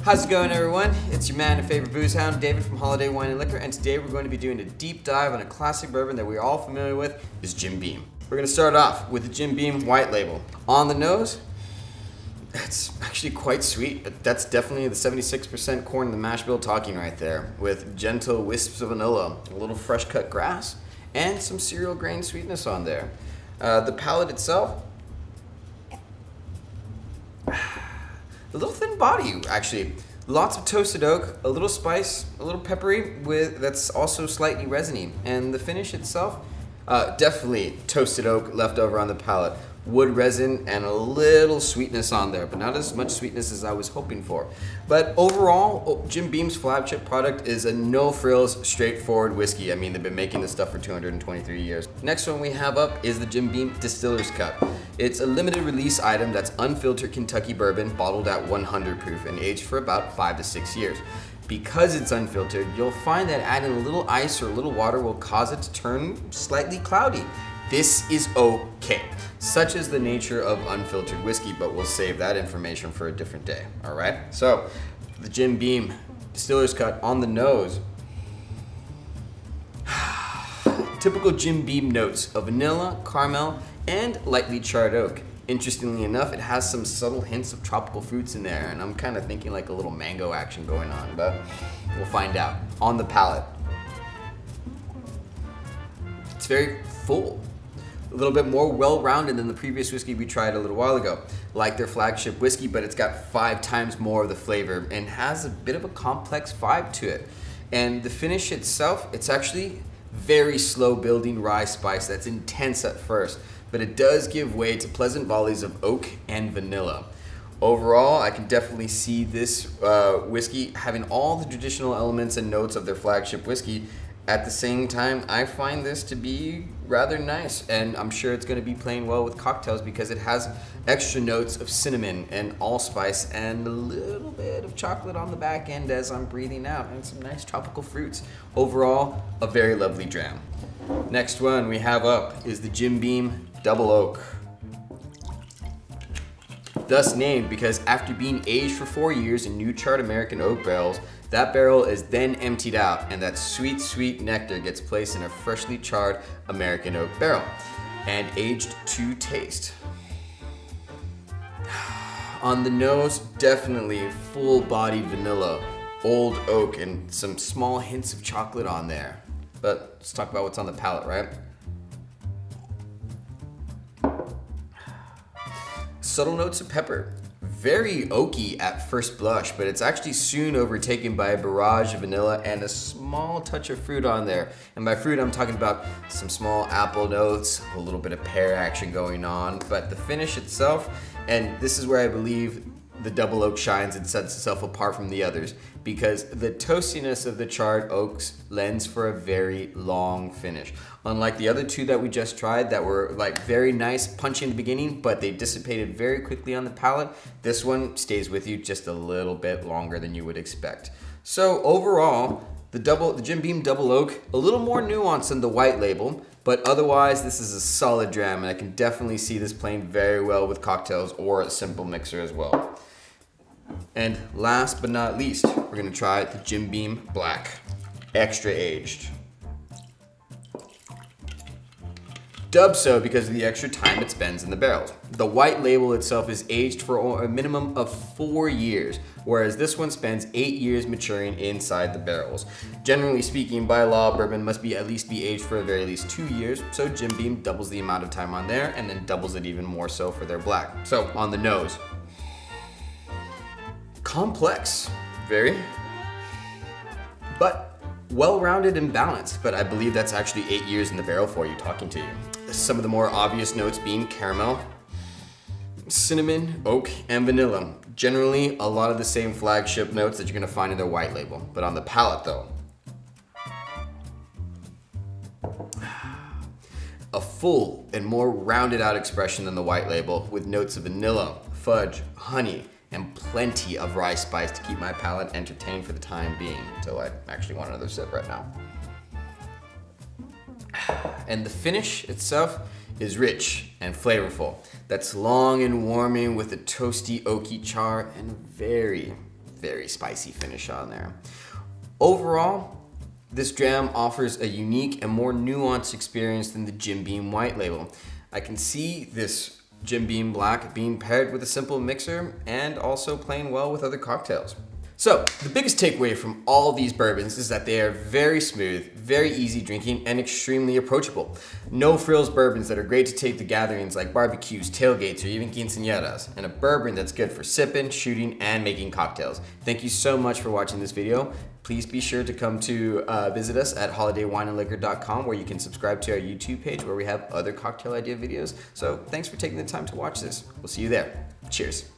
How's it going, everyone? It's your man and favorite booze hound, David from Holiday Wine and Liquor, and today we're going to be doing a deep dive on a classic bourbon that we're all familiar with, is Jim Beam. We're going to start off with the Jim Beam White Label. On the nose, it's actually quite sweet, but that's definitely the 76% corn in the mash bill talking right there, with gentle wisps of vanilla, a little fresh cut grass, and some cereal grain sweetness on there. The palate itself, a little thin body, actually. Lots of toasted oak, a little spice, a little peppery, that's also slightly resiny. And the finish itself, definitely toasted oak left over on the palate. Wood resin and a little sweetness on there, but not as much sweetness as I was hoping for. But overall, Jim Beam's flagship product is a no-frills, straightforward whiskey. I mean, they've been making this stuff for 223 years. Next one we have up is the Jim Beam Distiller's Cut. It's a limited release item that's unfiltered Kentucky bourbon bottled at 100 proof and aged for about 5 to 6 years. Because it's unfiltered, you'll find that adding a little ice or a little water will cause it to turn slightly cloudy. This is okay. Such is the nature of unfiltered whiskey, but we'll save that information for a different day, all right? So, the Jim Beam Distiller's Cut on the nose. Typical Jim Beam notes of vanilla, caramel, and lightly charred oak. Interestingly enough, it has some subtle hints of tropical fruits in there, and I'm kind of thinking like a little mango action going on, but we'll find out. On the palate, it's very full. A little bit more well-rounded than the previous whiskey we tried a little while ago. Like their flagship whiskey, but it's got 5 times more of the flavor and has a bit of a complex vibe to it. And the finish itself, it's actually very slow building rye spice that's intense at first, but it does give way to pleasant volleys of oak and vanilla. Overall, I can definitely see this whiskey having all the traditional elements and notes of their flagship whiskey. At the same time, I find this to be rather nice, and I'm sure it's going to be playing well with cocktails because it has extra notes of cinnamon and allspice and a little bit of chocolate on the back end as I'm breathing out, and some nice tropical fruits. Overall, a very lovely dram. Next one we have up is the Jim Beam Double Oak. Thus named because after being aged for 4 years in new charred American oak barrels, that barrel is then emptied out, and that sweet, sweet nectar gets placed in a freshly charred American oak barrel and aged to taste. On the nose, definitely full-bodied vanilla, old oak, and some small hints of chocolate on there. But let's talk about what's on the palate, right? Subtle notes of pepper. Very oaky at first blush, but it's actually soon overtaken by a barrage of vanilla and a small touch of fruit on there. And by fruit, I'm talking about some small apple notes, a little bit of pear action going on, but the finish itself, and this is where I believe the double oak shines and sets itself apart from the others, because the toastiness of the charred oaks lends for a very long finish. Unlike the other two that we just tried that were like very nice, punchy in the beginning, but they dissipated very quickly on the palate, this one stays with you just a little bit longer than you would expect. So overall, the Jim Beam Double Oak, a little more nuanced than the White Label, but otherwise this is a solid dram, and I can definitely see this playing very well with cocktails or a simple mixer as well. And last but not least, we're gonna try the Jim Beam Black, extra aged. Dubbed so because of the extra time it spends in the barrels. The White Label itself is aged for a minimum of 4 years, whereas this one spends 8 years maturing inside the barrels. Generally speaking, by law, bourbon must at least be aged for a very least 2 years, so Jim Beam doubles the amount of time on there and then doubles it even more so for their black. So on the nose, complex, very, but well-rounded and balanced, but I believe that's actually 8 years in the barrel for you, talking to you. Some of the more obvious notes being caramel, cinnamon, oak, and vanilla. Generally, a lot of the same flagship notes that you're gonna find in their White Label, but on the palate though, a full and more rounded out expression than the White Label with notes of vanilla, fudge, honey, and plenty of rye spice to keep my palate entertained for the time being until I actually want another sip right now. And the finish itself is rich and flavorful. That's long and warming with a toasty oaky char and very, very spicy finish on there. Overall, this dram offers a unique and more nuanced experience than the Jim Beam White Label. I can see this Jim Beam Black being paired with a simple mixer and also playing well with other cocktails. So, the biggest takeaway from all these bourbons is that they are very smooth, very easy drinking, and extremely approachable. No frills bourbons that are great to take to gatherings like barbecues, tailgates, or even quinceañeras, and a bourbon that's good for sipping, shooting, and making cocktails. Thank you so much for watching this video. Please be sure to come to visit us at holidaywineandliquor.com, where you can subscribe to our YouTube page where we have other cocktail idea videos. So thanks for taking the time to watch this. We'll see you there. Cheers.